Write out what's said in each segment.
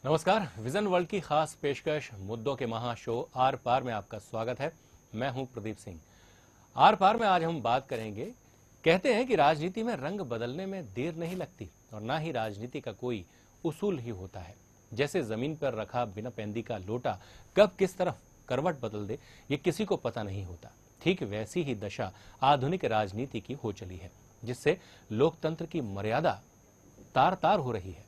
नमस्कार, vision world की खास पेशकश मुद्दों के महाशो आर पार में आपका स्वागत है। मैं हूं प्रदीप सिंह। आर पार में आज हम बात करेंगे, कहते हैं कि राजनीति में रंग बदलने में देर नहीं लगती और ना ही राजनीति का कोई उसूल ही होता है। जैसे जमीन पर रखा बिना पेंदी का लोटा कब किस तरफ करवट बदल दे ये किसी को पता नहीं होता, ठीक वैसी ही दशा आधुनिक राजनीति की हो चली है, जिससे लोकतंत्र की मर्यादा तार तार हो रही है।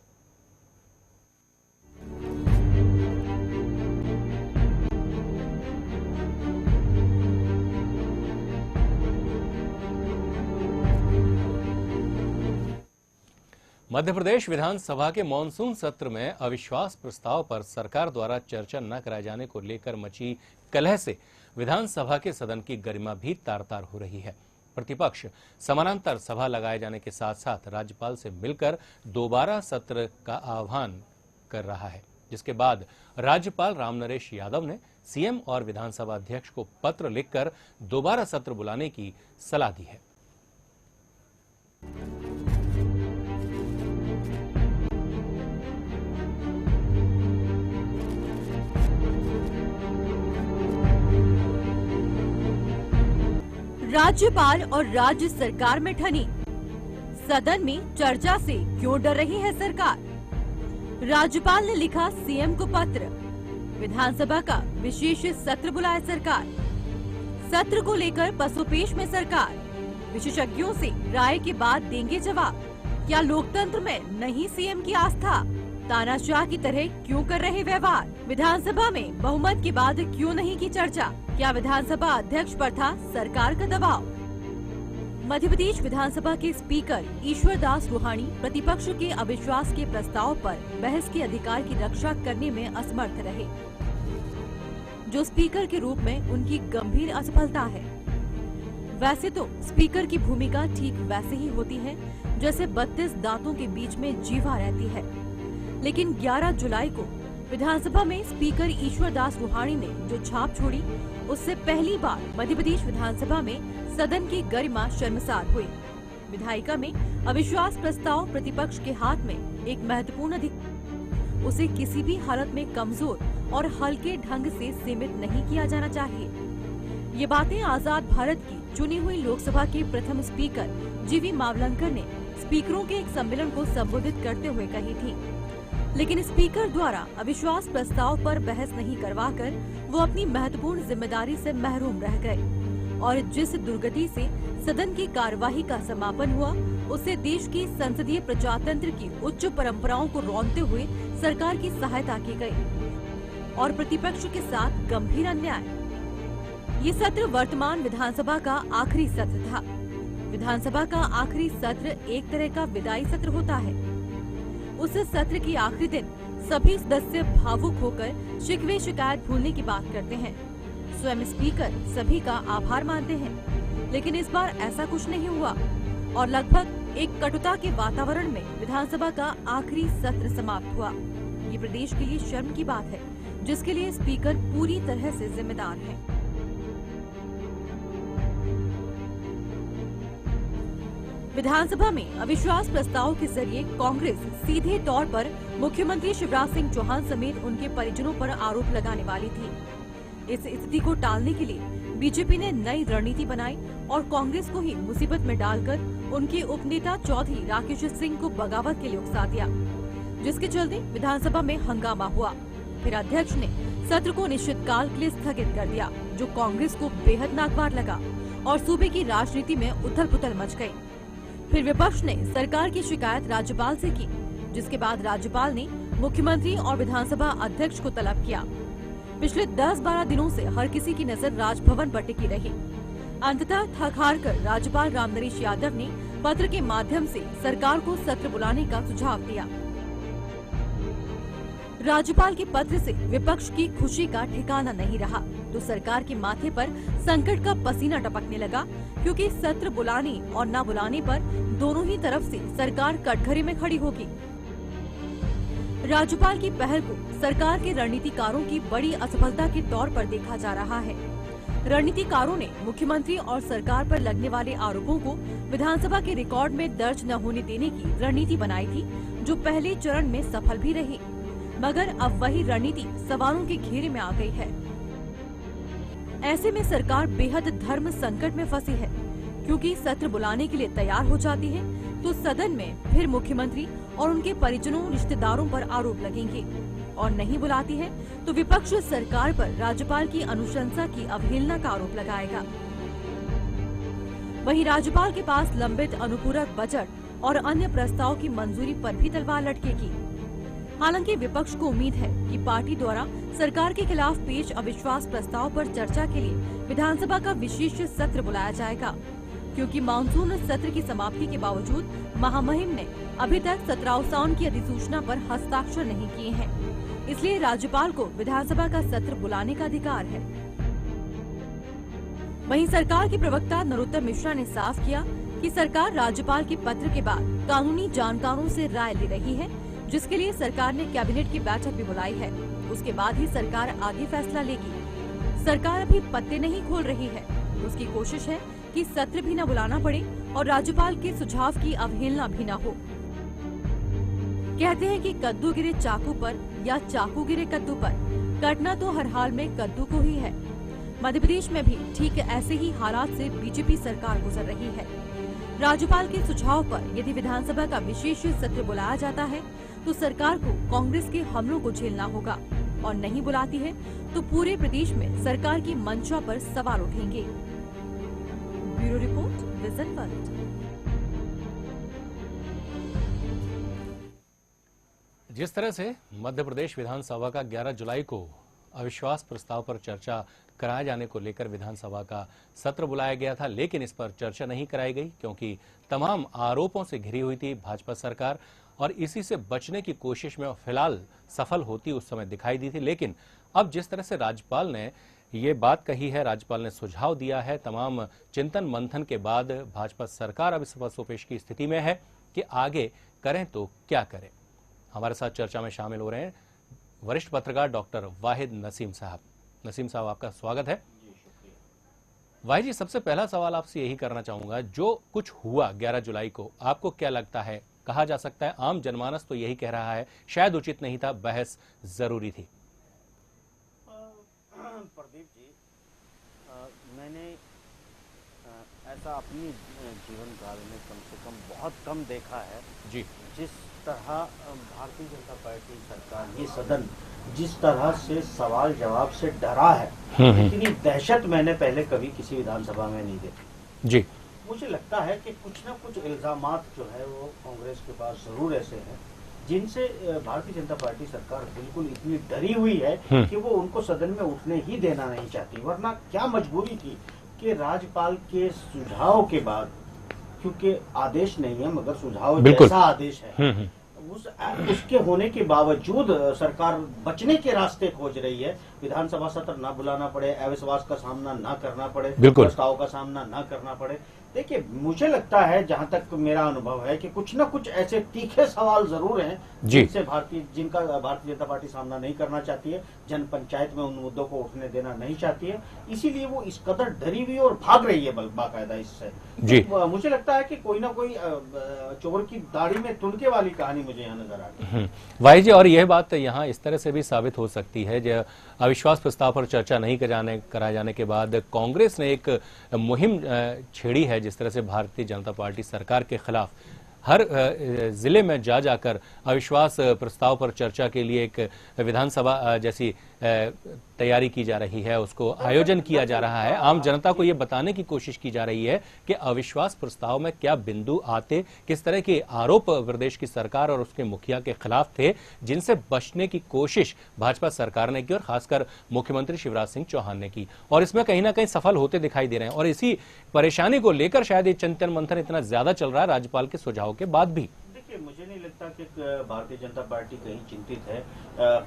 मध्य प्रदेश विधानसभा के मॉनसून सत्र में अविश्वास प्रस्ताव पर सरकार द्वारा चर्चा न कराए जाने को लेकर मची कलह से विधानसभा के सदन की गरिमा भी तार-तार हो रही है। प्रतिपक्ष समानांतर सभा लगाए जाने के साथ साथ राज्यपाल से मिलकर दोबारा सत्र का आह्वान कर रहा है, जिसके बाद राज्यपाल रामनरेश यादव ने सीएम और विधानसभा अध्यक्ष को पत्र लिखकर दोबारा सत्र बुलाने की सलाह दी है। राज्यपाल और राज्य सरकार में ठनी, सदन में चर्चा से क्यों डर रही है सरकार? राज्यपाल ने लिखा सीएम को पत्र, विधानसभा का विशेष सत्र बुलाए सरकार। सत्र को लेकर पसोपेश में सरकार, विशेषज्ञों से राय के बाद देंगे जवाब। क्या लोकतंत्र में नहीं सीएम की आस्था? तानाशाह की तरह क्यों कर रहे व्यवहार? विधानसभा में बहुमत के बाद क्यों नहीं की चर्चा? क्या विधानसभा अध्यक्ष पर था सरकार का दबाव? मध्य प्रदेश विधानसभा के स्पीकर ईश्वर दास रूहानी प्रतिपक्ष के अविश्वास के प्रस्ताव पर बहस के अधिकार की रक्षा करने में असमर्थ रहे, जो स्पीकर के रूप में उनकी गंभीर असफलता है। वैसे तो स्पीकर की भूमिका ठीक वैसे ही होती है जैसे 32 दांतों के बीच में जीवा रहती है, लेकिन 11 जुलाई को विधानसभा में स्पीकर ईश्वर दास रूहानी ने जो छाप छोड़ी, उससे पहली बार मध्य प्रदेश विधानसभा में सदन की गरिमा शर्मसार हुई। विधायिका में अविश्वास प्रस्ताव प्रतिपक्ष के हाथ में एक महत्वपूर्ण अधिकार, उसे किसी भी हालत में कमजोर और हल्के ढंग से सीमित नहीं किया जाना चाहिए। ये बातें आजाद भारत की चुनी हुई लोकसभा के प्रथम स्पीकर जीवी मावलंकर ने स्पीकरों के एक सम्मेलन को संबोधित करते हुए कही थी। लेकिन स्पीकर द्वारा अविश्वास प्रस्ताव पर बहस नहीं करवाकर वो अपनी महत्वपूर्ण जिम्मेदारी से महरूम रह गए और जिस दुर्गति से सदन की कार्यवाही का समापन हुआ, उससे देश की संसदीय प्रजातंत्र की उच्च परंपराओं को रौंदते हुए सरकार की सहायता की गई और प्रतिपक्ष के साथ गंभीर अन्याय। ये सत्र वर्तमान विधानसभा का आखिरी सत्र था। विधानसभा का आखिरी सत्र एक तरह का विदाई सत्र होता है। उस सत्र की आखिरी दिन सभी सदस्य भावुक होकर शिकवे शिकायत भूलने की बात करते हैं। स्वयं स्पीकर सभी का आभार मानते हैं, लेकिन इस बार ऐसा कुछ नहीं हुआ और लगभग एक कटुता के वातावरण में विधानसभा का आखिरी सत्र समाप्त हुआ। ये प्रदेश के लिए शर्म की बात है, जिसके लिए स्पीकर पूरी तरह से जिम्मेदार है। विधानसभा में अविश्वास प्रस्ताव के जरिए कांग्रेस सीधे तौर पर मुख्यमंत्री शिवराज सिंह चौहान समेत उनके परिजनों पर आरोप लगाने वाली थी। इस स्थिति को टालने के लिए बीजेपी ने नई रणनीति बनाई और कांग्रेस को ही मुसीबत में डालकर उनके उपनेता चौधरी राकेश सिंह को बगावत के लिए उकसा दिया, जिसके चलते विधानसभा में हंगामा हुआ। फिर अध्यक्ष ने सत्र को निश्चित काल के लिए स्थगित कर दिया, जो कांग्रेस को बेहद नागवार लगा और सूबे की राजनीति में उथल पुथल मच गयी। फिर विपक्ष ने सरकार की शिकायत राज्यपाल से की, जिसके बाद राज्यपाल ने मुख्यमंत्री और विधानसभा अध्यक्ष को तलब किया। पिछले 10-12 दिनों से हर किसी की नजर राजभवन पर टिकी रही। अंततः थक हार कर राज्यपाल रामनरेश यादव ने पत्र के माध्यम से सरकार को सत्र बुलाने का सुझाव दिया। राज्यपाल के पत्र से विपक्ष की खुशी का ठिकाना नहीं रहा, तो सरकार के माथे पर संकट का पसीना टपकने लगा, क्योंकि सत्र बुलाने और न बुलाने पर दोनों ही तरफ से सरकार कटघरे में खड़ी होगी। राज्यपाल की पहल को सरकार के रणनीतिकारों की बड़ी असफलता के तौर पर देखा जा रहा है। रणनीतिकारों ने मुख्यमंत्री और सरकार पर लगने वाले आरोपों को विधानसभा के रिकॉर्ड में दर्ज न होने देने की रणनीति बनाई थी, जो पहले चरण में सफल भी रही। मगर अब वही रणनीति सवालों के घेरे में आ गई है। ऐसे में सरकार बेहद धर्म संकट में फंसी है, क्योंकि सत्र बुलाने के लिए तैयार हो जाती है तो सदन में फिर मुख्यमंत्री और उनके परिजनों रिश्तेदारों पर आरोप लगेंगे, और नहीं बुलाती है तो विपक्ष सरकार पर राज्यपाल की अनुशंसा की अवहेलना का आरोप लगाएगा। वहीं राज्यपाल के पास लंबित अनुपूरक बजट और अन्य प्रस्ताव की मंजूरी पर भी तलवार लटकेगी। हालांकि विपक्ष को उम्मीद है कि पार्टी द्वारा सरकार के खिलाफ पेश अविश्वास प्रस्ताव पर चर्चा के लिए विधानसभा का विशेष सत्र बुलाया जाएगा, क्योंकि मानसून सत्र की समाप्ति के बावजूद महामहिम ने अभी तक सत्रावसान की अधिसूचना पर हस्ताक्षर नहीं किए हैं। इसलिए राज्यपाल को विधानसभा का सत्र बुलाने का अधिकार है। वहीं सरकार के प्रवक्ता नरोत्तम मिश्रा ने साफ किया कि सरकार राज्यपाल के पत्र के बाद कानूनी जानकारों से राय ले रही है, जिसके लिए सरकार ने कैबिनेट की बैठक भी बुलाई है। उसके बाद ही सरकार आगे फैसला लेगी। सरकार अभी पत्ते नहीं खोल रही है। उसकी कोशिश है कि सत्र भी न बुलाना पड़े और राज्यपाल के सुझाव की अवहेलना भी न हो। कहते हैं कि कद्दू गिरे चाकू पर या चाकू गिरे कद्दू पर, कटना तो हर हाल में कद्दू को ही है। मध्य प्रदेश में भी ठीक ऐसे ही हालात से बीजेपी सरकार गुजर रही है। राज्यपाल के सुझाव पर यदि विधानसभा का विशेष सत्र बुलाया जाता है तो सरकार को कांग्रेस के हमलों को झेलना होगा, और नहीं बुलाती है तो पूरे प्रदेश में सरकार की मंशा पर सवाल उठेंगे। Bureau report, vision world. जिस तरह से मध्य प्रदेश विधानसभा का 11 जुलाई को अविश्वास प्रस्ताव पर चर्चा कराए जाने को लेकर विधानसभा का सत्र बुलाया गया था, लेकिन इस पर चर्चा नहीं कराई गई, क्योंकि तमाम आरोपों से घिरी हुई थी भाजपा सरकार, और इसी से बचने की कोशिश में फिलहाल सफल होती उस समय दिखाई दी थी। लेकिन अब जिस तरह से राज्यपाल ने ये बात कही है, राज्यपाल ने सुझाव दिया है, तमाम चिंतन मंथन के बाद भाजपा सरकार अब इस फसोपेश की स्थिति में है कि आगे करें तो क्या करें। हमारे साथ चर्चा में शामिल हो रहे हैं वरिष्ठ पत्रकार डॉक्टर वाहिद नसीम साहब। नसीम साहब, आपका स्वागत है। वाहिद जी, सबसे पहला सवाल आपसे यही करना चाहूंगा, जो कुछ हुआ 11 जुलाई को, आपको क्या लगता है? कहा जा सकता है, आम जनमानस तो यही कह रहा है, शायद उचित नहीं था, बहस जरूरी थी। प्रदीप जी, मैंने ऐसा अपनी जीवन काल में कम से कम बहुत कम देखा है जी। जिस तरह भारतीय जनता पार्टी सरकार, ये सदन जिस तरह से सवाल जवाब से डरा है, इतनी दहशत मैंने पहले कभी किसी विधानसभा में नहीं देखी जी। मुझे लगता है कि कुछ न कुछ इल्जामात जो है वो कांग्रेस के पास जरूर ऐसे हैं जिनसे भारतीय जनता पार्टी सरकार बिल्कुल इतनी डरी हुई है कि वो उनको सदन में उठने ही देना नहीं चाहती। वरना क्या मजबूरी थी कि राज्यपाल के सुझाव के बाद, क्योंकि आदेश नहीं है मगर सुझाव जैसा आदेश है, उसके होने के बावजूद सरकार बचने के रास्ते खोज रही है। विधानसभा सत्र न बुलाना पड़े, अविश्वास का सामना न करना पड़े, प्रस्ताव का सामना न करना पड़े। देखिए, मुझे लगता है, जहां तक मेरा अनुभव है, कि कुछ न कुछ ऐसे तीखे सवाल जरूर हैं जिनका भारतीय जनता पार्टी सामना नहीं करना चाहती है, जन पंचायत में उन मुद्दों को उठने देना नहीं चाहती है, इसीलिए वो इस कदर डरी हुई और भाग रही है बाकायदा इससे। तो मुझे लगता है कि कोई ना कोई चोर की दाढ़ी में तुनके वाली कहानी मुझे यहाँ नजर आती है। भाई जी, और यह बात यहाँ इस तरह से भी साबित हो सकती है, जो अविश्वास प्रस्ताव पर चर्चा नहीं कराए जाने के बाद कांग्रेस ने एक मुहिम छेड़ी है, जिस तरह से भारतीय जनता पार्टी सरकार के खिलाफ हर जिले में जाकर अविश्वास प्रस्ताव पर चर्चा के लिए एक विधानसभा जैसी तैयारी की जा रही है, उसको आयोजन किया जा रहा है। आम जनता को यह बताने की कोशिश की जा रही है कि अविश्वास प्रस्ताव में क्या बिंदु आते, किस तरह के आरोप प्रदेश की सरकार और उसके मुखिया के खिलाफ थे, जिनसे बचने की कोशिश भाजपा सरकार ने की और खासकर मुख्यमंत्री शिवराज सिंह चौहान ने की, और इसमें कहीं ना कहीं सफल होते दिखाई दे रहे हैं। और इसी परेशानी को लेकर शायद ये चिंतन मंथन इतना ज्यादा चल रहा है राज्यपाल के सुझाव के बाद भी। देखिए, मुझे नहीं लगता कि भारतीय जनता पार्टी कहीं चिंतित है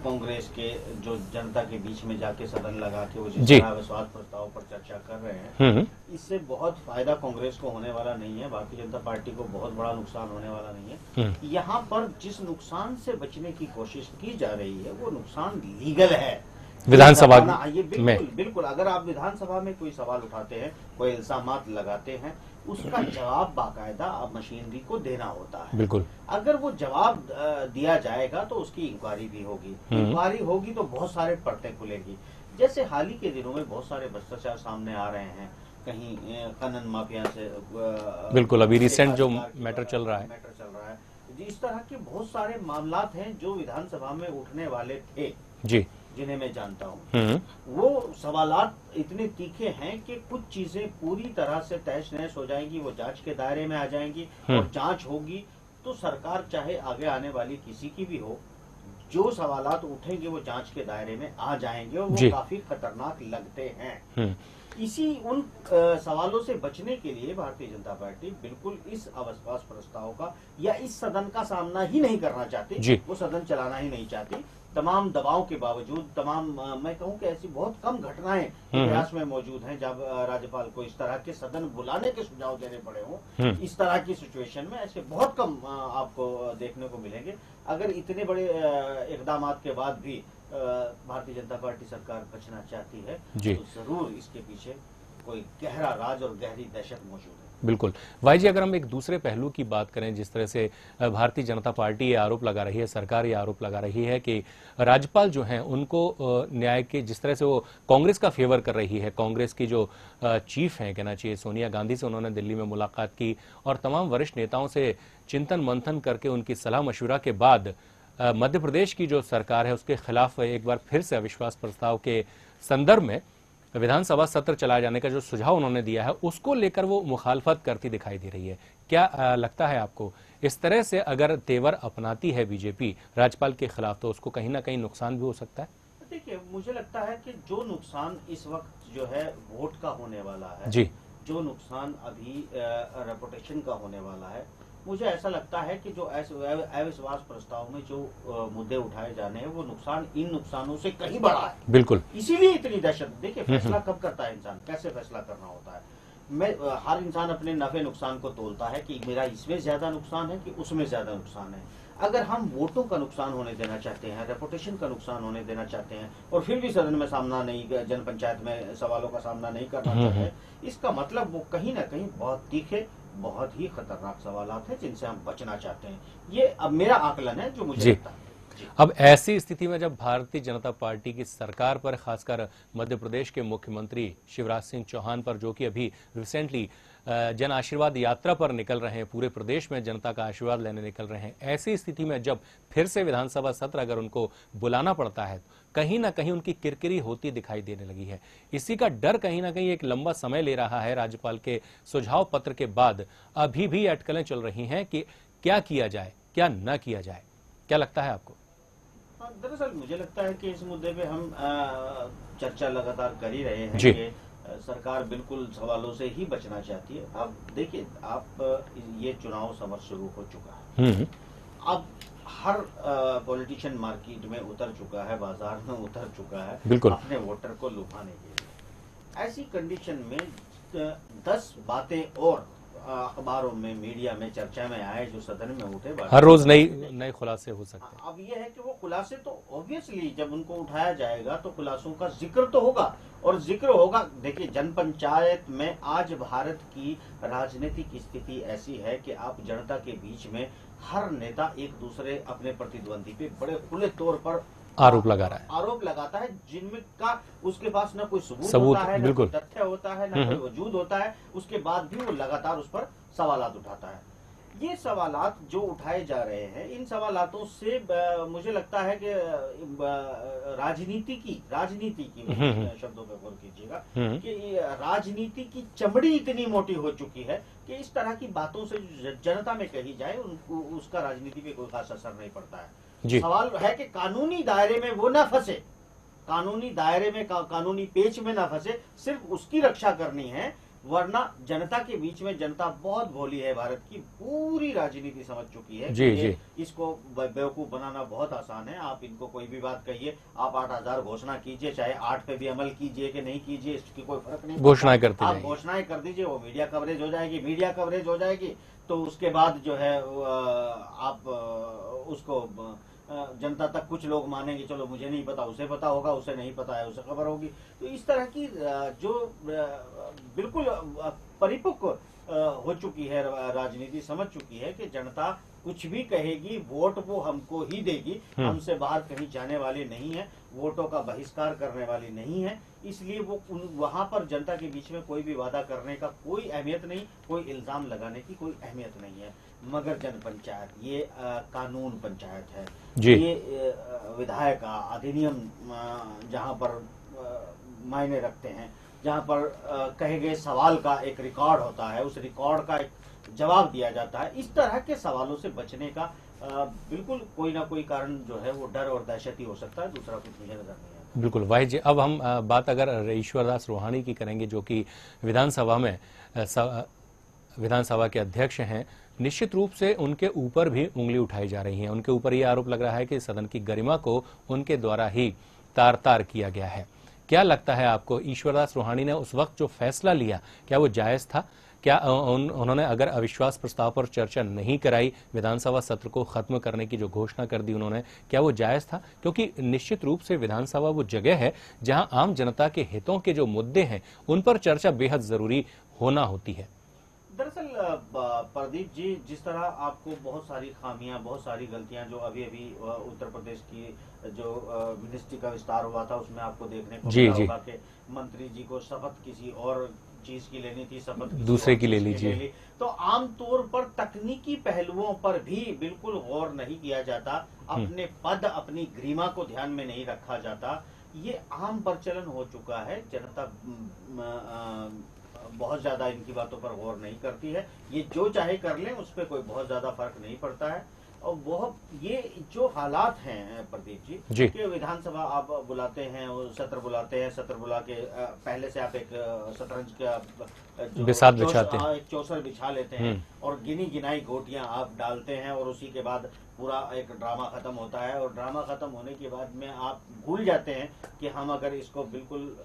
कांग्रेस के जो जनता के बीच में जाके सदन लगा के वो अविश्वास प्रस्ताव पर चर्चा कर रहे हैं। इससे बहुत फायदा कांग्रेस को होने वाला नहीं है, भारतीय जनता पार्टी को बहुत बड़ा नुकसान होने वाला नहीं है। यहाँ पर जिस नुकसान से बचने की कोशिश की जा रही है वो नुकसान लीगल है विधानसभा में। बिल्कुल, अगर आप विधानसभा में कोई सवाल उठाते हैं, कोई इल्जामात लगाते हैं, उसका जवाब बाकायदा मशीनरी को देना होता है। बिल्कुल। अगर वो जवाब दिया जाएगा तो उसकी इंक्वायरी भी होगी, इंक्वायरी होगी तो बहुत सारे परतें खुलेगी। जैसे हाल ही के दिनों में बहुत सारे भ्रष्टाचार सामने आ रहे हैं, कहीं खनन माफिया से बिल्कुल, अभी रिसेंट जो मैटर चल रहा है इस तरह के बहुत सारे मामलात हैं जो विधानसभा में उठने वाले थे जी, जिन्हें मैं जानता हूँ। वो सवालात इतने तीखे हैं कि कुछ चीजें पूरी तरह से तहस नहस हो जाएंगी, वो जांच के दायरे में आ जाएंगी और जांच होगी तो सरकार चाहे आगे आने वाली किसी की भी हो, जो सवालात उठेंगे वो जांच के दायरे में आ जाएंगे और वो काफी खतरनाक लगते हैं। इसी उन सवालों से बचने के लिए भारतीय जनता पार्टी बिल्कुल इस अविश्वास प्रस्ताव का या इस सदन का सामना ही नहीं करना चाहती, वो सदन चलाना ही नहीं चाहती। तमाम दबाव के बावजूद, तमाम मैं कहूं कि ऐसी बहुत कम घटनाएं इतिहास में मौजूद हैं जब राज्यपाल को इस तरह के सदन बुलाने के सुझाव देने पड़े हों। इस तरह की सिचुएशन में ऐसे बहुत कम आपको देखने को मिलेंगे। अगर इतने बड़े इकदाम के बाद भी भारतीय जनता पार्टी सरकार बचना चाहती है तो जरूर इसके पीछे कोई गहरा राज और गहरी दहशत मौजूद है। बिल्कुल भाई जी, अगर हम एक दूसरे पहलू की बात करें, जिस तरह से भारतीय जनता पार्टी ये आरोप लगा रही है, सरकार ये आरोप लगा रही है कि राज्यपाल जो हैं उनको न्याय के जिस तरह से वो कांग्रेस का फेवर कर रही है, कांग्रेस की जो चीफ हैं कहना चाहिए सोनिया गांधी से उन्होंने दिल्ली में मुलाकात की और तमाम वरिष्ठ नेताओं से चिंतन मंथन करके उनकी सलाह मशवरा के बाद मध्य प्रदेश की जो सरकार है उसके खिलाफ एक बार फिर से अविश्वास प्रस्ताव के संदर्भ में विधानसभा सत्र चलाए जाने का जो सुझाव उन्होंने दिया है उसको लेकर वो मुखालफत करती दिखाई दे रही है। क्या लगता है आपको, इस तरह से अगर तेवर अपनाती है बीजेपी राज्यपाल के खिलाफ तो उसको कहीं ना कहीं नुकसान भी हो सकता है? देखिए, मुझे लगता है कि जो नुकसान इस वक्त जो है वोट का होने वाला है जी, जो नुकसान अभी रेपुटेशन का होने वाला है, मुझे ऐसा लगता है कि जो अविश्वास प्रस्ताव में जो मुद्दे उठाए जाने हैं वो नुकसान इन नुकसानों से कहीं बड़ा है। बिल्कुल, इसीलिए इतनी दहशत। देखिए, फैसला कब करता है इंसान, कैसे फैसला करना होता है। हर इंसान अपने नफे नुकसान को तोलता है कि मेरा इसमें ज्यादा नुकसान है कि उसमें ज्यादा नुकसान है। अगर हम वोटों का नुकसान होने देना चाहते हैं, रेपुटेशन का नुकसान होने देना चाहते हैं और फिर भी सदन में सामना नहीं, जन पंचायत में सवालों का सामना नहीं करना चाहते हैं, इसका मतलब वो कहीं ना कहीं बहुत तीखे, बहुत ही खतरनाक सवालात हैं जिनसे हम बचना चाहते हैं। ये अब मेरा आकलन है जो मुझे लगता है। अब ऐसी स्थिति में जब भारतीय जनता पार्टी की सरकार पर, खासकर मध्य प्रदेश के मुख्यमंत्री शिवराज सिंह चौहान पर, जो कि अभी रिसेंटली जन आशीर्वाद यात्रा पर निकल रहे हैं, पूरे प्रदेश में जनता का आशीर्वाद लेने निकल रहे हैं, ऐसी स्थिति में जब फिर से विधानसभा सत्र अगर उनको बुलाना पड़ता है कहीं ना कहीं उनकी किरकिरी होती दिखाई देने लगी है। इसी का डर कहीं ना कहीं एक लंबा समय ले रहा है। राज्यपाल के सुझाव पत्र के बाद अभी भी अटकलें चल रही हैं कि क्या किया जाए, क्या न किया जाए। क्या लगता है आपको? दरअसल मुझे लगता है कि इस मुद्दे पे हम चर्चा लगातार कर ही रहे हैं कि सरकार बिल्कुल सवालों से ही बचना चाहती है। अब देखिए, आप ये चुनाव समर शुरू हो चुका है। अब हर पॉलिटिशियन मार्केट में उतर चुका है, बाजार में उतर चुका है अपने वोटर को लुभाने के लिए। ऐसी कंडीशन में 10 बातें और अखबारों में, मीडिया में चर्चा में आए जो सदन में उठे, हर रोज नए खुलासे हो सकते हैं। अब ये है कि वो खुलासे तो ऑब्वियसली जब उनको उठाया जाएगा तो खुलासों का जिक्र तो होगा और जिक्र होगा। देखिए, जनपंचायत में आज भारत की राजनीतिक स्थिति ऐसी है कि आप जनता के बीच में हर नेता एक दूसरे अपने प्रतिद्वंदी पे बड़े खुले तौर पर आरोप लगाता है जिनमें का उसके पास न कोई सबूत होता है, न कोई तथ्य होता है, न कोई वजूद होता है। उसके बाद भी वो लगातार उस पर सवालात उठाता है। ये सवालात जो उठाए जा रहे हैं, इन सवालातों से मुझे लगता है कि राजनीति की शब्दों पे गौर कीजिएगा कि राजनीति की चमड़ी इतनी मोटी हो चुकी है कि इस तरह की बातों से जनता में कही जाए उनको उसका राजनीति पे कोई खास असर नहीं पड़ता है। सवाल है कि कानूनी दायरे में वो ना फंसे, कानूनी दायरे में कानूनी पेच में ना फंसे, सिर्फ उसकी रक्षा करनी है। वरना जनता के बीच में, जनता बहुत भोली है, भारत की पूरी राजनीति समझ चुकी है कि इसको बेवकूफ बनाना बहुत आसान है। आप इनको कोई भी बात कहिए, आप 8000 घोषणा कीजिए, चाहे 8 पे भी अमल कीजिए कि नहीं कीजिए, इसकी कोई फर्क नहीं। घोषणाएं करते आप घोषणाएं कर दीजिए, वो मीडिया कवरेज हो जाएगी, तो उसके बाद जो है आप उसको जनता तक कुछ लोग मानेंगे, चलो मुझे नहीं पता, उसे पता होगा, उसे नहीं पता है, उसे खबर होगी। तो इस तरह की जो बिल्कुल परिपक्व हो चुकी है, राजनीति समझ चुकी है कि जनता कुछ भी कहेगी, वोट वो हमको ही देगी, हमसे बाहर कहीं जाने वाली नहीं है, वोटों का बहिष्कार करने वाली नहीं है। इसलिए वो वहां पर जनता के बीच में कोई भी वादा करने का कोई अहमियत नहीं, कोई इल्जाम लगाने की कोई अहमियत नहीं है। मगर जन पंचायत ये कानून पंचायत है जी। ये विधायक अधिनियम जहां पर मायने रखते हैं, जहां पर कहे गए सवाल का एक रिकॉर्ड होता है, उस रिकॉर्ड का एक जवाब दिया जाता है। इस तरह के सवालों से बचने का बिल्कुल कोई ना कोई कारण जो है वो डर और दहशत ही हो सकता है, दूसरा कुछ मुझे नजर नहीं आता। बिल्कुल वाहिद जी, अब हम बात अगर ईश्वरदास रोहानी की करेंगे, जो कि विधानसभा में विधानसभा के अध्यक्ष हैं। निश्चित रूप से उनके ऊपर भी उंगली उठाई जा रही है, उनके ऊपर ये आरोप लग रहा है कि सदन की गरिमा को उनके द्वारा ही तार तार किया गया है। क्या लगता है आपको, ईश्वरदास रोहानी ने उस वक्त जो फैसला लिया क्या वो जायज था? क्या उन्होंने अगर अविश्वास प्रस्ताव पर चर्चा नहीं कराई, विधानसभा सत्र को खत्म करने की जो घोषणा कर दी उन्होंने, क्या वो जायज था? क्योंकि निश्चित रूप से विधानसभा वो जगह है जहां आम जनता के हितों के जो मुद्दे हैं उन पर चर्चा बेहद जरूरी होना होती है। दरअसल प्रदीप जी, जिस तरह आपको बहुत सारी खामियां, बहुत सारी गलतियां जो अभी अभी उत्तर प्रदेश की जो मिनिस्ट्री का विस्तार हुआ था उसमें आपको देखने को मिला होगा कि मंत्री जी को शपथ किसी और चीज की लेनी थी, शपथ दूसरे की ले लीजिए। तो आमतौर पर तकनीकी पहलुओं पर भी बिल्कुल गौर नहीं किया जाता, अपने पद अपनी गरिमा को ध्यान में नहीं रखा जाता। ये आम प्रचलन हो चुका है। जनता बहुत ज्यादा इनकी बातों पर गौर नहीं करती है। ये जो चाहे कर लें, उस पर कोई बहुत ज्यादा फर्क नहीं पड़ता है। और वो ये जो हालात हैं प्रदीप जी कि विधानसभा आप बुलाते हैं, सत्र बुलाते हैं, सत्र बुला के पहले से आप एक शतरंज का बिसात बिछाते हैं, एक चौसर बिछा लेते हैं और गिनी गिनाई गोटियां आप डालते हैं और उसी के बाद पूरा एक ड्रामा खत्म होता है। और ड्रामा खत्म होने के बाद में आप भूल जाते हैं कि हम अगर इसको बिल्कुल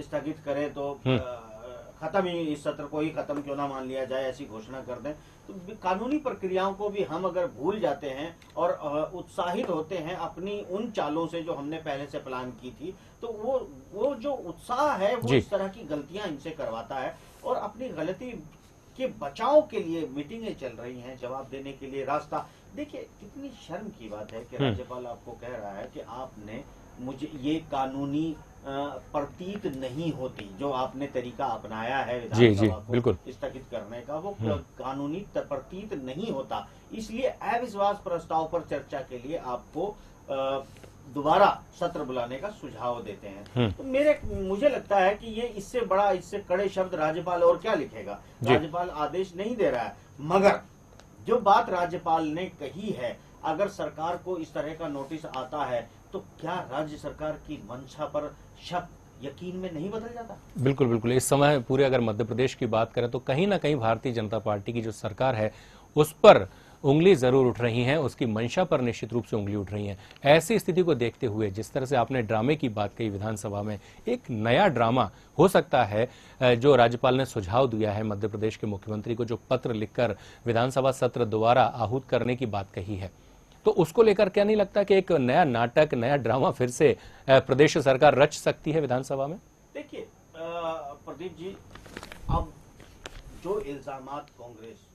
स्थगित करें तो खत्म ही, इस सत्र को ही खत्म क्यों ना मान लिया जाए, ऐसी घोषणा कर दें। तो कानूनी प्रक्रियाओं को भी हम अगर भूल जाते हैं और उत्साहित होते हैं अपनी उन चालों से जो हमने पहले से प्लान की थी, तो वो जो उत्साह है वो इस तरह की गलतियां इनसे करवाता है। और अपनी गलती के बचाव के लिए मीटिंगें चल रही हैं, जवाब देने के लिए रास्ता। देखिए कितनी शर्म की बात है कि राज्यपाल आपको कह रहा है कि आपने मुझे ये कानूनी प्रतीत नहीं होती, जो आपने तरीका अपनाया है विधानसभा को स्थगित करने का, वो कानूनी प्रतीत नहीं होता। इसलिए अविश्वास प्रस्ताव पर चर्चा के लिए आपको दोबारा सत्र बुलाने का सुझाव देते हैं। तो मुझे लगता है कि ये इससे बड़ा, इससे कड़े शब्द राज्यपाल और क्या लिखेगा। राज्यपाल आदेश नहीं दे रहा है, मगर जो बात राज्यपाल ने कही है, अगर सरकार को इस तरह का नोटिस आता है तो क्या राज्य सरकार की मंशा पर शक यकीन में नहीं बदल जाता? बिल्कुल बिल्कुल। इस समय पूरे अगर मध्य प्रदेश की बात करें तो कहीं ना कहीं भारतीय जनता पार्टी की जो सरकार है उस पर उंगली जरूर उठ रही है, उसकी मंशा पर निश्चित रूप से उंगली उठ रही है। ऐसी स्थिति को देखते हुए जिस तरह से आपने ड्रामे की बात कही विधानसभा में, एक नया ड्रामा हो सकता है जो राज्यपाल ने सुझाव दिया है मध्य प्रदेश के मुख्यमंत्री को, जो पत्र लिखकर विधानसभा सत्र दोबारा आहूत करने की बात कही है, तो उसको लेकर क्या नहीं लगता कि एक नया नाटक, नया ड्रामा फिर से प्रदेश सरकार रच सकती है विधानसभा में? देखिए प्रदीप जी, अब जो इल्जामात कांग्रेस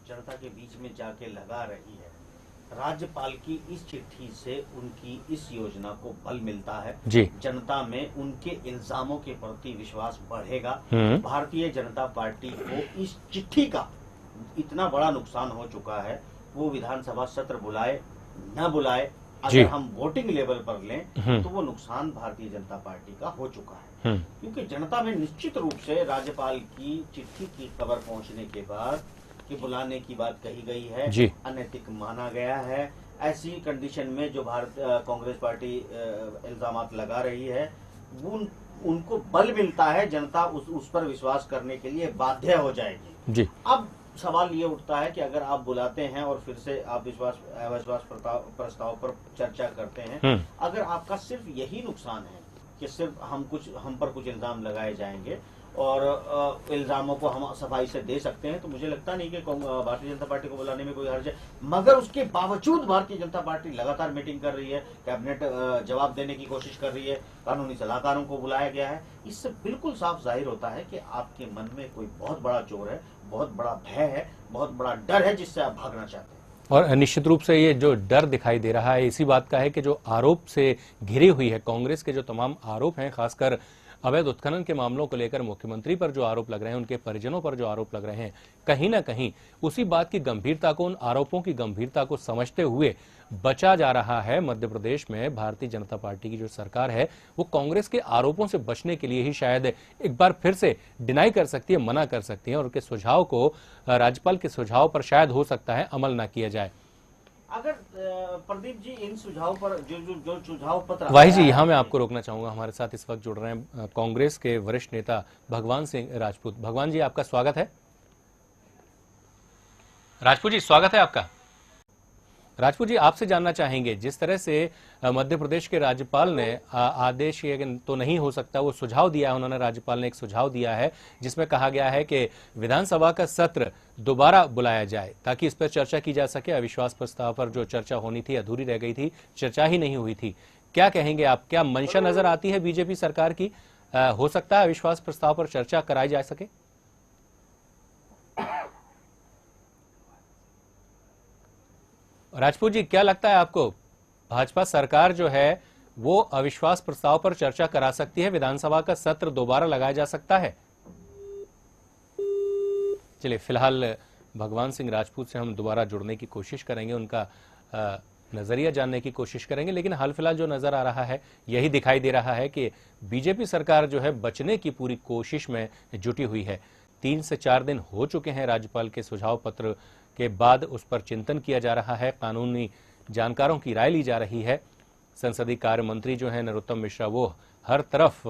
जनता के बीच में जाके लगा रही है, राज्यपाल की इस चिट्ठी से उनकी इस योजना को बल मिलता है जी। जनता में उनके इल्जामों के प्रति विश्वास बढ़ेगा। भारतीय जनता पार्टी को इस चिट्ठी का इतना बड़ा नुकसान हो चुका है, वो विधानसभा सत्र बुलाए न बुलाए, अगर हम वोटिंग लेवल पर लें तो वो नुकसान भारतीय जनता पार्टी का हो चुका है। क्योंकि जनता में निश्चित रूप से राज्यपाल की चिट्ठी की खबर पहुंचने के बाद कि बुलाने की बात कही गई है, अनैतिक माना गया है। ऐसी कंडीशन में जो कांग्रेस पार्टी इल्जामात लगा रही है, वो उनको बल मिलता है, जनता उस पर विश्वास करने के लिए बाध्य हो जाएगी जी। अब सवाल ये उठता है कि अगर आप बुलाते हैं और फिर से आप अविश्वास प्रस्ताव पर चर्चा करते हैं, अगर आपका सिर्फ यही नुकसान है कि सिर्फ हम पर कुछ इल्जाम लगाए जाएंगे और इल्जामों को हम सफाई से दे सकते हैं, तो मुझे लगता नहीं कि भारतीय जनता पार्टी को बुलाने में कोई हर्ज है। मगर उसके बावजूद भारतीय जनता पार्टी लगातार मीटिंग कर रही है, कैबिनेट जवाब देने की कोशिश कर रही है, कानूनी सलाहकारों को बुलाया गया है। इससे बिल्कुल साफ जाहिर होता है कि आपके मन में कोई बहुत बड़ा चोर है, बहुत बड़ा भय है, बहुत बड़ा डर है जिससे आप भागना चाहते हैं। और निश्चित रूप से ये जो डर दिखाई दे रहा है इसी बात का है कि जो आरोप से घिरी हुई है कांग्रेस के जो तमाम आरोप हैं, खासकर अवैध उत्खनन के मामलों को लेकर मुख्यमंत्री पर जो आरोप लग रहे हैं, उनके परिजनों पर जो आरोप लग रहे हैं, कहीं ना कहीं उसी बात की गंभीरता को, उन आरोपों की गंभीरता को समझते हुए बचा जा रहा है। मध्य प्रदेश में भारतीय जनता पार्टी की जो सरकार है वो कांग्रेस के आरोपों से बचने के लिए ही शायद एक बार फिर से डिनाई कर सकती है, मना कर सकती है, और उनके सुझाव को, राज्यपाल के सुझाव पर शायद हो सकता है अमल ना किया जाए। अगर प्रदीप जी इन सुझाव पर जो सुझाव पत्र, वाही जी, यहाँ मैं आपको रोकना चाहूंगा। हमारे साथ इस वक्त जुड़ रहे हैं कांग्रेस के वरिष्ठ नेता भगवान सिंह राजपूत। भगवान जी, आपका स्वागत है। राजपूत जी, स्वागत है आपका। राजपूत जी, आपसे जानना चाहेंगे, जिस तरह से मध्य प्रदेश के राज्यपाल ने आदेश ये तो नहीं हो सकता, वो सुझाव दिया है, उन्होंने, राज्यपाल ने एक सुझाव दिया है जिसमें कहा गया है कि विधानसभा का सत्र दोबारा बुलाया जाए ताकि इस पर चर्चा की जा सके। अविश्वास प्रस्ताव पर जो चर्चा होनी थी अधूरी रह गई थी, चर्चा ही नहीं हुई थी। क्या कहेंगे आप, क्या मंशा नजर आती है बीजेपी सरकार की? हो सकता है अविश्वास प्रस्ताव पर चर्चा कराई जा सके? राजपूत जी, क्या लगता है आपको, भाजपा सरकार जो है वो अविश्वास प्रस्ताव पर चर्चा करा सकती है? विधानसभा का सत्र दोबारा लगाया जा सकता है? चलिए, फिलहाल भगवान सिंह राजपूत से हम दोबारा जुड़ने की कोशिश करेंगे, उनका नजरिया जानने की कोशिश करेंगे, लेकिन हाल फिलहाल जो नजर आ रहा है यही दिखाई दे रहा है कि बीजेपी सरकार जो है बचने की पूरी कोशिश में जुटी हुई है। 3 से 4 दिन हो चुके हैं राज्यपाल के सुझाव पत्र के बाद उस पर चिंतन किया जा रहा है, कानूनी जानकारों की राय ली जा रही है। संसदीय कार्य मंत्री जो है नरोत्तम मिश्रा, वो हर तरफ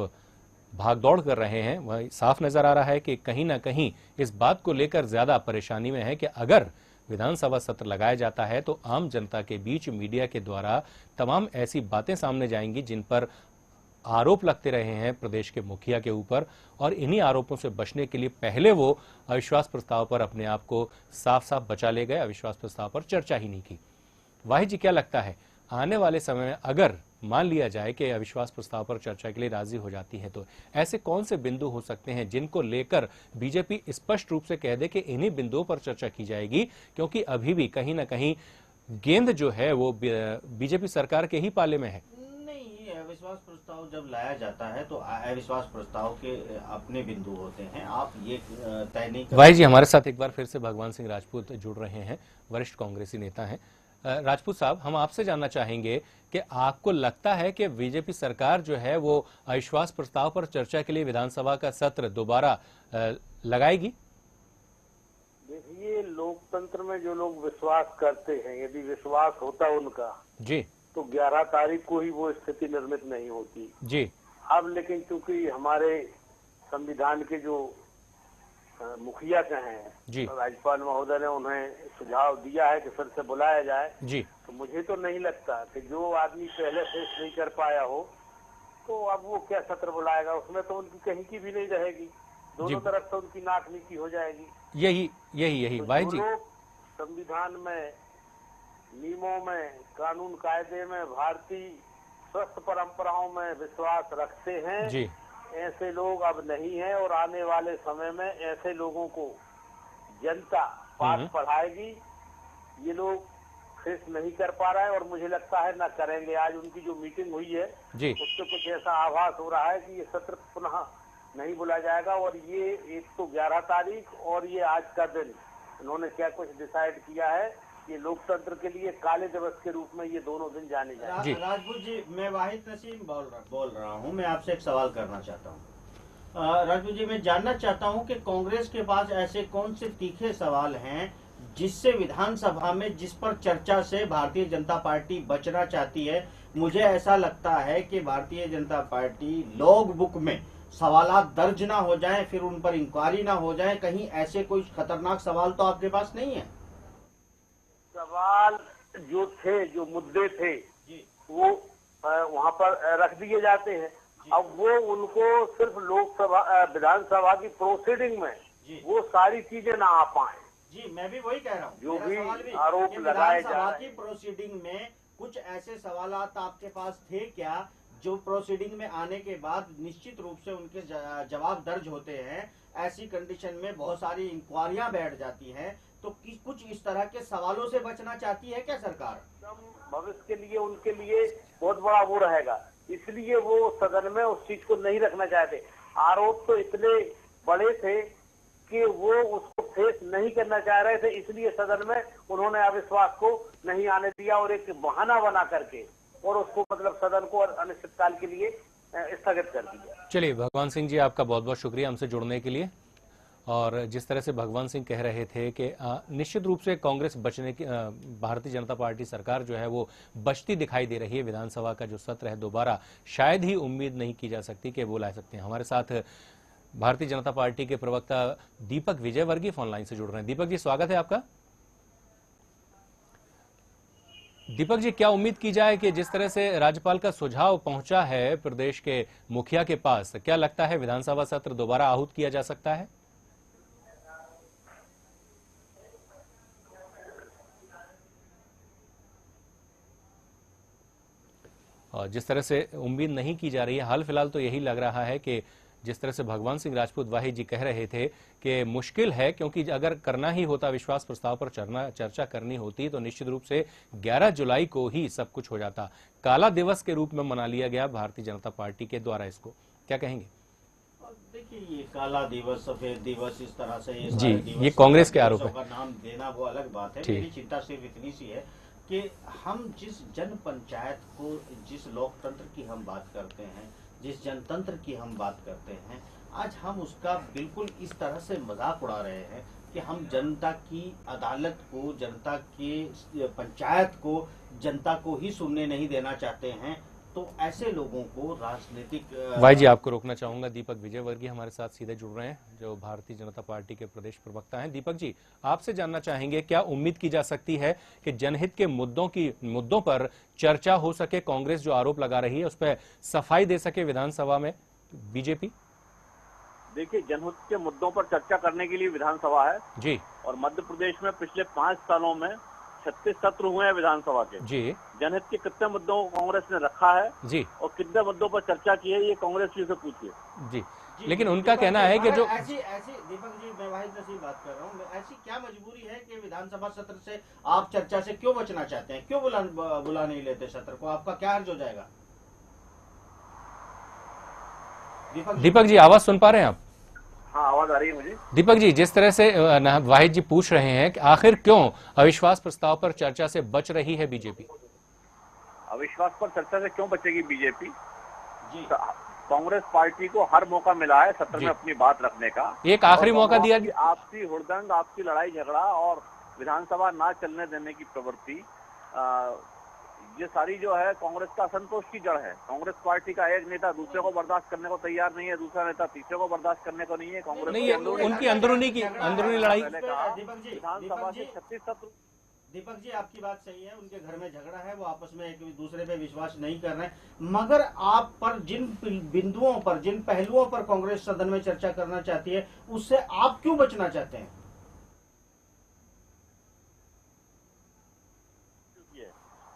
भागदौड़ कर रहे हैं। वह साफ नजर आ रहा है कि कहीं ना कहीं इस बात को लेकर ज्यादा परेशानी में है कि अगर विधानसभा सत्र लगाया जाता है तो आम जनता के बीच मीडिया के द्वारा तमाम ऐसी बातें सामने जाएंगी जिन पर आरोप लगते रहे हैं प्रदेश के मुखिया के ऊपर, और इन्हीं आरोपों से बचने के लिए पहले वो अविश्वास प्रस्ताव पर अपने आप को साफ साफ बचा ले गए, अविश्वास प्रस्ताव पर चर्चा ही नहीं की। वाही जी, क्या लगता है, आने वाले समय में अगर मान लिया जाए कि अविश्वास प्रस्ताव पर चर्चा के लिए राजी हो जाती है तो ऐसे कौन से बिंदु हो सकते हैं जिनको लेकर बीजेपी स्पष्ट रूप से कह दे कि इन्हीं बिंदुओं पर चर्चा की जाएगी? क्योंकि अभी भी कहीं ना कहीं गेंद जो है वो बीजेपी सरकार के ही पाले में है। अविश्वास प्रस्ताव जब लाया जाता है तो अविश्वास प्रस्ताव के अपने बिंदु होते हैं, आप ये तय नहीं कर। भाई जी, हमारे साथ एक बार फिर से भगवान सिंह राजपूत जुड़ रहे हैं, वरिष्ठ कांग्रेसी नेता हैं। राजपूत साहब, हम आपसे जानना चाहेंगे कि आपको लगता है कि बीजेपी सरकार जो है वो अविश्वास प्रस्ताव पर चर्चा के लिए विधानसभा का सत्र दोबारा लगाएगी? देखिए, लोकतंत्र में जो लोग विश्वास करते हैं, यदि विश्वास होता उनका जी तो 11 तारीख को ही वो स्थिति निर्मित नहीं होती जी। अब लेकिन चूंकि हमारे संविधान के जो मुखिया का हैं जी, राज्यपाल महोदय ने उन्हें सुझाव दिया है कि फिर से बुलाया जाए जी, तो मुझे तो नहीं लगता कि जो आदमी पहले फेस नहीं कर पाया हो तो अब वो क्या सत्र बुलाएगा, उसमें तो उनकी कहीं की भी नहीं रहेगी, दोनों तरफ से उनकी नाक नीची हो जाएगी। यही भाई जी, संविधान में, नियमों में, कानून कायदे में, भारतीय स्वस्थ परंपराओं में विश्वास रखते हैं जी, ऐसे लोग अब नहीं है, और आने वाले समय में ऐसे लोगों को जनता पाठ पढ़ाएगी। ये लोग फेस नहीं कर पा रहा है और मुझे लगता है न करेंगे। आज उनकी जो मीटिंग हुई है जी, उससे कुछ ऐसा आभास हो रहा है कि ये सत्र पुनः नहीं बुलाया जाएगा, और ये एक तो 11 तारीख और ये आज का दिन इन्होंने क्या कुछ डिसाइड किया है, ये लोकतंत्र के लिए काले दिवस के रूप में ये दोनों दिन जाने जाएंगे। राजपूत जी, मैं वाहिद नसीम बोल रहा हूँ। मैं आपसे एक सवाल करना चाहता हूँ। राजपूत जी, मैं जानना चाहता हूँ कि कांग्रेस के पास ऐसे कौन से तीखे सवाल हैं जिससे विधानसभा में, जिस पर चर्चा से भारतीय जनता पार्टी बचना चाहती है। मुझे ऐसा लगता है कि Bharatiya Janata party log book में सवालात दर्ज ना हो जाएं, फिर उन पर इंक्वायरी ना हो जाए। कहीं ऐसे कोई खतरनाक सवाल तो आपके पास नहीं है? सवाल जो थे, जो मुद्दे थे वो वहाँ पर रख दिए जाते हैं। अब वो उनको सिर्फ लोकसभा विधानसभा की प्रोसीडिंग में वो सारी चीजें ना आ पाए। जी, मैं भी वही कह रहा हूँ। जो भी आरोप लगाए जा रहे हैं की प्रोसीडिंग में कुछ ऐसे सवालात आपके पास थे क्या जो प्रोसीडिंग में आने के बाद निश्चित रूप से उनके जवाब दर्ज होते हैं? ऐसी कंडीशन में बहुत सारी इंक्वायरियां बैठ जाती हैं, तो कुछ इस तरह के सवालों से बचना चाहती है क्या सरकार? भविष्य के लिए उनके लिए बहुत बड़ा वो रहेगा, इसलिए वो सदन में उस चीज को नहीं रखना चाहते। आरोप तो इतने बड़े थे कि वो उसको फेस नहीं करना चाह रहे थे, इसलिए सदन में उन्होंने अविश्वास को नहीं आने दिया और एक बहाना बना करके और उसको मतलब सदन को अनिश्चितकाल के लिए स्थगित कर दिया। चलिए भगवान सिंह जी, आपका बहुत बहुत शुक्रिया हमसे जुड़ने के लिए। और जिस तरह से भगवान सिंह कह रहे थे कि निश्चित रूप से कांग्रेस बचने की, भारतीय जनता पार्टी सरकार जो है वो बचती दिखाई दे रही है। विधानसभा का जो सत्र है दोबारा शायद ही उम्मीद नहीं की जा सकती कि वो ला सकते हैं। हमारे साथ भारतीय जनता पार्टी के प्रवक्ता दीपक विजयवर्गीय फोन लाइन से जुड़ रहे हैं। दीपक जी, स्वागत है आपका। दीपक जी, क्या उम्मीद की जाए कि जिस तरह से राज्यपाल का सुझाव पहुंचा है प्रदेश के मुखिया के पास, क्या लगता है विधानसभा सत्र दोबारा आहूत किया जा सकता है? और जिस तरह से उम्मीद नहीं की जा रही है, हाल फिलहाल तो यही लग रहा है कि जिस तरह से भगवान सिंह राजपूत वाहिद जी कह रहे थे कि मुश्किल है, क्योंकि अगर करना ही होता, विश्वास प्रस्ताव पर चर्चा करनी होती तो निश्चित रूप से 11 जुलाई को ही सब कुछ हो जाता। काला दिवस के रूप में मना लिया गया भारतीय जनता पार्टी के द्वारा, इसको क्या कहेंगे? देखिए, ये काला दिवस, सफेद दिवस, इस तरह से ये कांग्रेस के आरोप है। का नाम देना वो अलग बात है। मेरी चिंता सिर्फ इतनी सी है कि हम जिस जन पंचायत को, जिस लोकतंत्र की हम बात करते हैं, जिस जनतंत्र की हम बात करते हैं, आज हम उसका बिल्कुल इस तरह से मजाक उड़ा रहे हैं कि हम जनता की अदालत को, जनता की पंचायत को, जनता को ही सुनने नहीं देना चाहते हैं। तो ऐसे लोगों को राजनीतिक भाई जी, आपको रोकना चाहूंगा। दीपक विजयवर्गीय हमारे साथ सीधे जुड़ रहे हैं, जो भारतीय जनता पार्टी के प्रदेश प्रवक्ता हैं। दीपक जी, आपसे जानना चाहेंगे, क्या उम्मीद की जा सकती है कि जनहित के मुद्दों पर चर्चा हो सके? कांग्रेस जो आरोप लगा रही है उस पर सफाई दे सके विधानसभा में बीजेपी? देखिए, जनहित के मुद्दों पर चर्चा करने के लिए विधानसभा है जी, और मध्य प्रदेश में पिछले 5 सालों में 36 सत्र हुए हैं विधानसभा के जी। जनहित के कितने मुद्दों को कांग्रेस ने रखा है जी, और कितने मुद्दों पर चर्चा की है, ये कांग्रेस जी से पूछिए जी। लेकिन उनका कहना है कि जो ऐसी दीपक जी, मैं वाहिद नसीब बात कर रहा हूँ, ऐसी क्या मजबूरी है कि विधानसभा सत्र से आप चर्चा से क्यों बचना चाहते हैं? क्यों बुला नहीं लेते सत्र को? आपका क्या हर्ज हो जाएगा? दीपक जी, आवाज सुन पा रहे हैं आप? हाँ, आवाज आ रही है मुझे। दीपक जी, जिस तरह से वाहिद जी पूछ रहे हैं कि आखिर क्यों अविश्वास प्रस्ताव पर चर्चा से बच रही है बीजेपी? अविश्वास पर चर्चा से क्यों बचेगी बीजेपी जी? कांग्रेस पार्टी को हर मौका मिला है सत्र में अपनी बात रखने का। एक आखिरी मौका दिया। आपसी हुड़दंग, आपसी लड़ाई झगड़ा और विधानसभा ना चलने देने की प्रवृत्ति, ये सारी जो है कांग्रेस का असंतोष की जड़ है। कांग्रेस पार्टी का एक नेता दूसरे को बर्दाश्त करने को तैयार नहीं है, दूसरा नेता तीसरे को बर्दाश्त करने को नहीं है। कांग्रेस नहीं, उनकी अंदरूनी लड़ाई। विधानसभा के 36 सत्र। दीपक जी, आपकी बात सही है, उनके घर में झगड़ा है, वो आपस में एक दूसरे पे विश्वास नहीं कर रहे हैं, मगर आप पर जिन बिंदुओं पर, जिन पहलुओं पर कांग्रेस सदन में चर्चा करना चाहती है, उससे आप क्यों बचना चाहते हैं?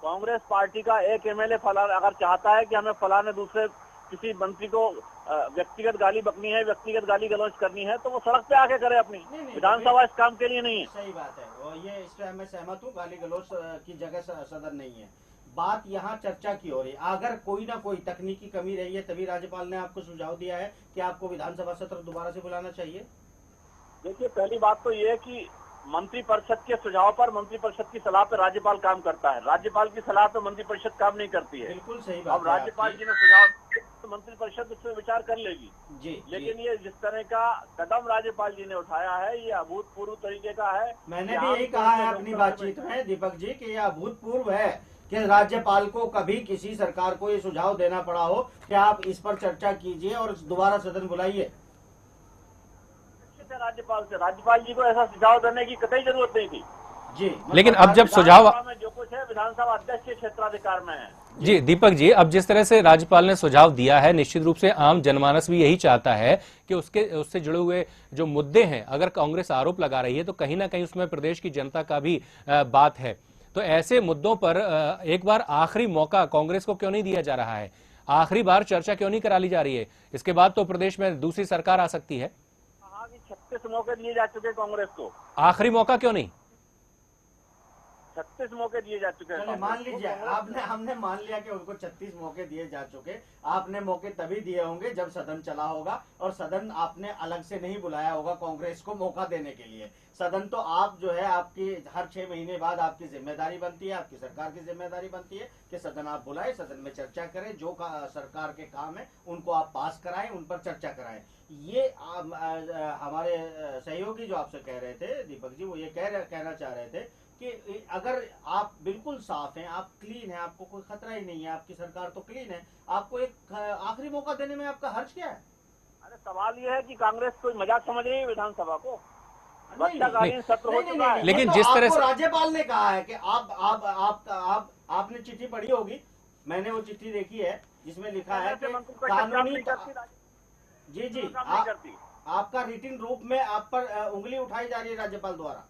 कांग्रेस पार्टी का एक एमएलए अगर चाहता है कि हमें फलाने दूसरे किसी मंत्री को व्यक्तिगत गाली बकनी है, व्यक्तिगत गाली गलौज करनी है, तो वो सड़क पे आके करे अपनी। विधानसभा इस काम के लिए नहीं है। सही बात है, और ये इससे मैं सहमत हूँ, गाली गलौज की जगह सदन नहीं है। बात यहाँ चर्चा की हो रही है। अगर कोई ना कोई तकनीकी कमी रही है, तभी राज्यपाल ने आपको सुझाव दिया है कि आपको विधानसभा सत्र दोबारा से बुलाना चाहिए। देखिए, पहली बात तो ये है कि मंत्रिपरिषद के सुझाव पर, मंत्रिपरिषद की सलाह पर राज्यपाल काम करता है। राज्यपाल की सलाह पर मंत्रिपरिषद काम नहीं करती है। बिल्कुल सही बात। अब राज्यपाल जी ने सुझाव तो मंत्रिपरिषद उस पर विचार कर लेगी जी। लेकिन ये जिस तरह का कदम राज्यपाल जी ने उठाया है, ये अभूतपूर्व तरीके का है। मैंने भी यही कहा है अपनी बातचीत में दीपक जी कि यह अभूतपूर्व है कि राज्यपाल को कभी किसी सरकार को ये सुझाव देना पड़ा हो कि आप इस पर चर्चा कीजिए और दोबारा सदन बुलाइए। राज्यपाल जी को ऐसा सुझाव देने की कतई जरूरत नहीं थी। जी, लेकिन अब जब सुझाव में जो कुछ है विधानसभा अध्यक्ष के क्षेत्राधिकार में है। जी दीपक जी, अब जिस तरह से राज्यपाल ने सुझाव दिया है, निश्चित रूप से आम जनमानस भी यही चाहता है कि उससे जुड़े हुए जो मुद्दे हैं, अगर कांग्रेस आरोप लगा रही है तो कहीं ना कहीं उसमें प्रदेश की जनता का भी बात है। तो ऐसे मुद्दों पर एक बार आखिरी मौका कांग्रेस को क्यों नहीं दिया जा रहा है? आखिरी बार चर्चा क्यों नहीं करा ली जा रही है? इसके बाद तो प्रदेश में दूसरी सरकार आ सकती है। 36 मौके दिए जा चुके कांग्रेस को, आखिरी मौका क्यों नहीं? 36 मौके दिए जा चुके हैं। मान लीजिए हमने मान लिया कि उनको 36 मौके दिए जा चुके। आपने मौके तभी दिए होंगे जब सदन चला होगा, और सदन आपने अलग से नहीं बुलाया होगा कांग्रेस को मौका देने के लिए। सदन तो आप जो है, आपकी हर 6 महीने बाद आपकी जिम्मेदारी बनती है, आपकी सरकार की जिम्मेदारी बनती है कि सदन आप बुलाए, सदन में चर्चा करें, जो सरकार के काम है उनको आप पास कराएं, उन पर चर्चा कराएं। ये हमारे सहयोगी जो आपसे कह रहे थे दीपक जी, वो ये कहना चाह रहे थे कि अगर आप बिल्कुल साफ हैं, आप क्लीन हैं, आपको कोई खतरा ही नहीं है, आपकी सरकार तो क्लीन है, आपको एक आखिरी मौका देने में आपका हर्ज क्या है? अरे सवाल ये है कि कांग्रेस कोई मजाक समझ रही है विधानसभा को। वर्षाकालीन सत्र हो चुका है। लेकिन जिस तरह से राज्यपाल ने कहा है कि आपने चिट्ठी पढ़ी होगी, मैंने वो चिट्ठी देखी है जिसमें लिखा है कि कानूनी जी आपका रिटिन रूप में आप पर उंगली उठाई जा रही है राज्यपाल द्वारा।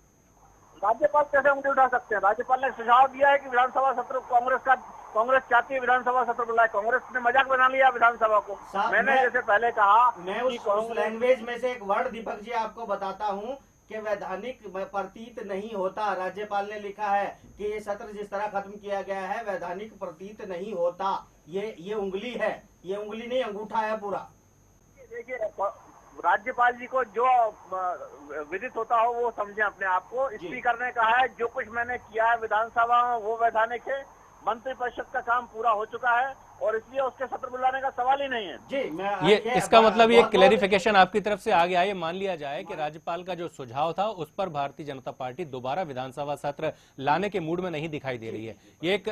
राज्यपाल कैसे उंगली उठा सकते हैं? राज्यपाल ने सुझाव दिया है कि विधानसभा सत्र कांग्रेस चाहती है विधानसभा सत्र बुलाए। कांग्रेस ने मजाक बना लिया विधानसभा को। मैंने जैसे पहले कहा, मैं उस लैंग्वेज में से एक वर्ड दीपक जी आपको बताता हूँ कि वैधानिक प्रतीत नहीं होता। राज्यपाल ने लिखा है कि ये सत्र जिस तरह खत्म किया गया है वैधानिक प्रतीत नहीं होता। ये उंगली है, ये उंगली नहीं अंगूठा है पूरा। देखिए, राज्यपाल जी को जो विदित होता हो वो समझे अपने आप को। स्पीकर ने कहा है जो कुछ मैंने किया है विधानसभा में वो वैधानिक है। मंत्रिपरिषद का काम पूरा हो चुका है और इसलिए उसके सत्र बुलाने का सवाल ही नहीं है। जी, ये इसका मतलब ये क्लेरिफिकेशन आपकी तरफ से आ गया है। ये मान लिया जाए कि राज्यपाल का जो सुझाव था उस पर भारतीय जनता पार्टी दोबारा विधानसभा सत्र लाने के मूड में नहीं दिखाई दे रही है। ये एक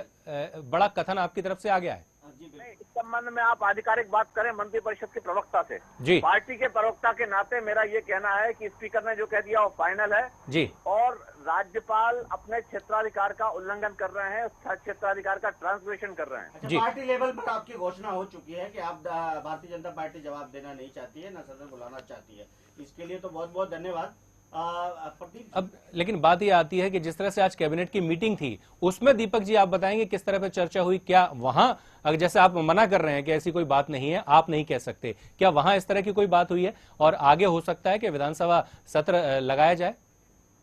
बड़ा कथन आपकी तरफ से आ गया है। इस संबंध में आप आधिकारिक बात करें मंत्रिपरिषद के प्रवक्ता से। जी, पार्टी के प्रवक्ता के नाते मेरा ये कहना है कि स्पीकर ने जो कह दिया वो फाइनल है। जी, और राज्यपाल अपने क्षेत्राधिकार का उल्लंघन कर रहे हैं, क्षेत्राधिकार का ट्रांसग्रेशन कर रहे हैं। अच्छा, पार्टी लेवल पर आपकी घोषणा हो चुकी है कि आप भारतीय जनता पार्टी जवाब देना नहीं चाहती है, न सदन बुलाना चाहती है। इसके लिए तो बहुत बहुत धन्यवाद। अब लेकिन बात यह आती है कि जिस तरह से आज कैबिनेट की मीटिंग थी उसमें दीपक जी आप बताएंगे किस तरह पे चर्चा हुई? क्या वहां, जैसे आप मना कर रहे हैं कि ऐसी कोई बात नहीं है, आप नहीं कह सकते, क्या वहां इस तरह की कोई बात हुई है और आगे हो सकता है कि विधानसभा सत्र लगाया जाए?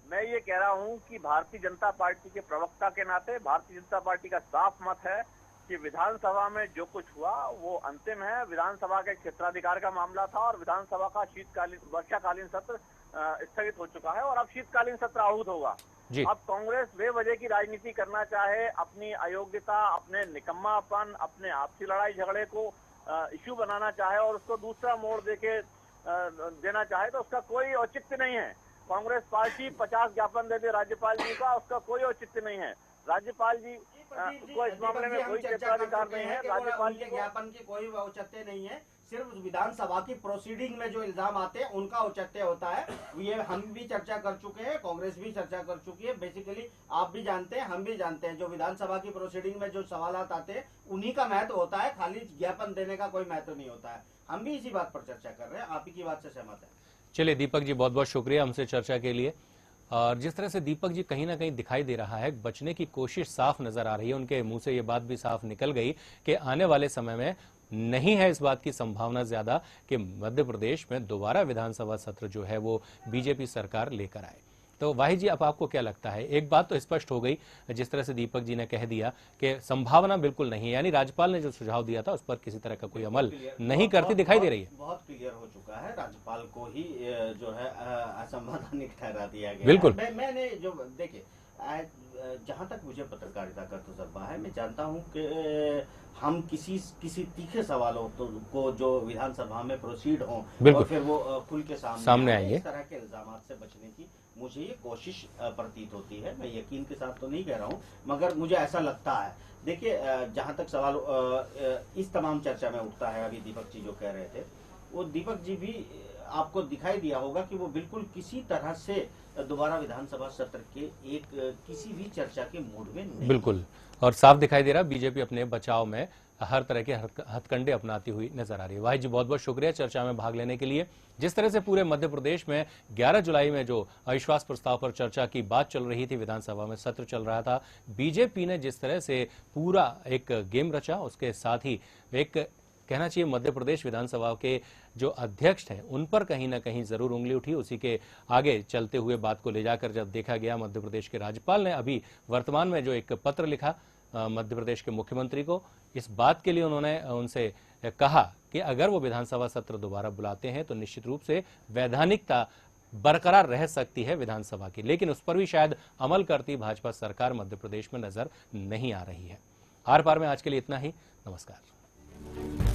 मैं ये कह रहा हूं कि भारतीय जनता पार्टी के प्रवक्ता के नाते भारतीय जनता पार्टी का साफ मत है कि विधानसभा में जो कुछ हुआ वो अंतिम है। विधानसभा के क्षेत्राधिकार का मामला था और विधानसभा का वर्षाकालीन सत्र स्थगित हो चुका है और अब शीतकालीन सत्र आहूत होगा। अब कांग्रेस बेवजह की राजनीति करना चाहे, अपनी अयोग्यता, अपने निकम्मापन, अपने आपसी लड़ाई झगड़े को इश्यू बनाना चाहे और उसको दूसरा मोड़ देना चाहे तो उसका कोई औचित्य नहीं है। कांग्रेस पार्टी 50 ज्ञापन दे दे राज्यपाल जी का, उसका कोई औचित्य नहीं है। राज्यपाल जी को इस मामले में कोई क्षेत्राधिकार नहीं है। राज्यपाल के ज्ञापन की कोई औचित्य नहीं है। सिर्फ विधानसभा की प्रोसीडिंग में जो इल्जाम आते हैं उनका औचित्य होता है। ये हम भी चर्चा कर चुके हैं, कांग्रेस भी चर्चा कर चुकी है। बेसिकली आप भी जानते हैं, हम भी जानते हैं, जो विधानसभा की प्रोसीडिंग में जो सवालात आते हैं उन्हीं का महत्व होता है, खाली ज्ञापन देने का कोई महत्व नहीं होता है। हम भी इसी बात पर चर्चा कर रहे हैं, आप ही की बात से सहमत है। चलिए दीपक जी, बहुत बहुत शुक्रिया हमसे चर्चा के लिए। और जिस तरह से दीपक जी कहीं ना कहीं दिखाई दे रहा है, बचने की कोशिश साफ नजर आ रही है, उनके मुंह से ये बात भी साफ निकल गई कि आने वाले समय में नहीं है इस बात की संभावना ज्यादा कि मध्य प्रदेश में दोबारा विधानसभा सत्र जो है वो बीजेपी सरकार लेकर आए। तो वाहिद जी, अब आपको क्या लगता है? एक बात तो स्पष्ट हो गई, जिस तरह से दीपक जी ने कह दिया कि संभावना बिल्कुल नहीं है, यानी राज्यपाल ने जो सुझाव दिया था उस पर किसी तरह का कोई अमल नहीं करती दिखाई दे रही है। बहुत क्लियर हो चुका है, राज्यपाल को ही जो है असंवैधानिक ठहरा दिया गया। बिल्कुल। मैंने जो देखिए, जहां तक मुझे पत्रकारिता का तजुर्बा है, मैं जानता हूं कि हम किसी तीखे सवालों को जो विधानसभा में प्रोसीड हों और फिर वो खुल के सामने आएंगे, इस तरह के इल्जामात से बचने की मुझे ये कोशिश प्रतीत होती है। मैं यकीन के साथ तो नहीं कह रहा हूँ, मगर मुझे ऐसा लगता है। देखिए, जहां तक सवाल इस तमाम चर्चा में उठता है, अभी दीपक जी जो कह रहे थे, वो दीपक जी भी आपको दिखाई दिया होगा कि वो बिल्कुल किसी तरह से दोबारा विधानसभा सत्र के एक किसी भी चर्चा के मूड में नहीं। बिल्कुल, और साफ दिखाई दे रहा बीजेपी अपने बचाव में हर तरह के हथकंडे अपनाती हुई नजर आ रही है। वाहिद जी बहुत बहुत शुक्रिया चर्चा में भाग लेने के लिए। जिस तरह से पूरे मध्य प्रदेश में 11 जुलाई में जो अविश्वास प्रस्ताव पर चर्चा की बात चल रही थी, विधानसभा में सत्र चल रहा था, बीजेपी ने जिस तरह से पूरा एक गेम रचा, उसके साथ ही एक कहना चाहिए मध्य प्रदेश विधानसभा के जो अध्यक्ष हैं उन पर कहीं ना कहीं जरूर उंगली उठी। उसी के आगे चलते हुए बात को ले जाकर जब देखा गया, मध्य प्रदेश के राज्यपाल ने अभी वर्तमान में जो एक पत्र लिखा मध्य प्रदेश के मुख्यमंत्री को, इस बात के लिए उन्होंने उनसे कहा कि अगर वो विधानसभा सत्र दोबारा बुलाते हैं तो निश्चित रूप से वैधानिकता बरकरार रह सकती है विधानसभा की, लेकिन उस पर भी शायद अमल करती भाजपा सरकार मध्य प्रदेश में नजर नहीं आ रही है। आर पार में आज के लिए इतना ही। नमस्कार।